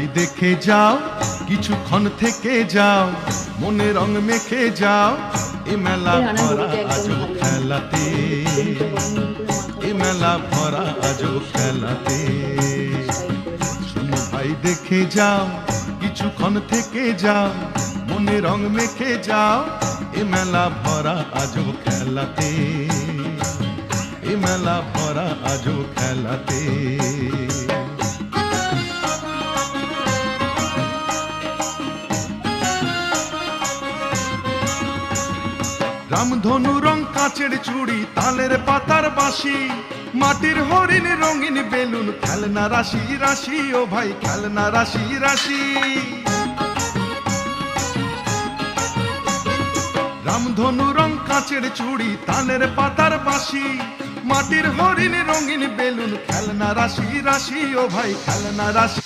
ভাই দেখে যাও, কিছুক্ষণ থেকে যাও, মনে রং মেখে যাও, এ মেলা ভরা আজো খেলাতে, এ মেলা ভরা আজো খেলাতে। শোনো ভাই দেখে যাও, কিছুক্ষণ থেকে যাও, মনে রং মেখে যাও, এ মেলা ভরা আজো খেলাতে, এ মেলা ভরা আজো খেলাতে। রামধনু রং কাচের চুড়ি, তালের পাতার বাঁশি, মাটির হরিণ রঙিন বেলুন, খেলনা রাশি রাশি, ও ভাই খেলনা রাশি রাশি। রামধনু রং কাচের চুড়ি, তালের পাতার বাঁশি, মাটির হরিণ রঙিন বেলুন, খেলনা রাশি রাশি, ও ভাই খেলনা রাশি।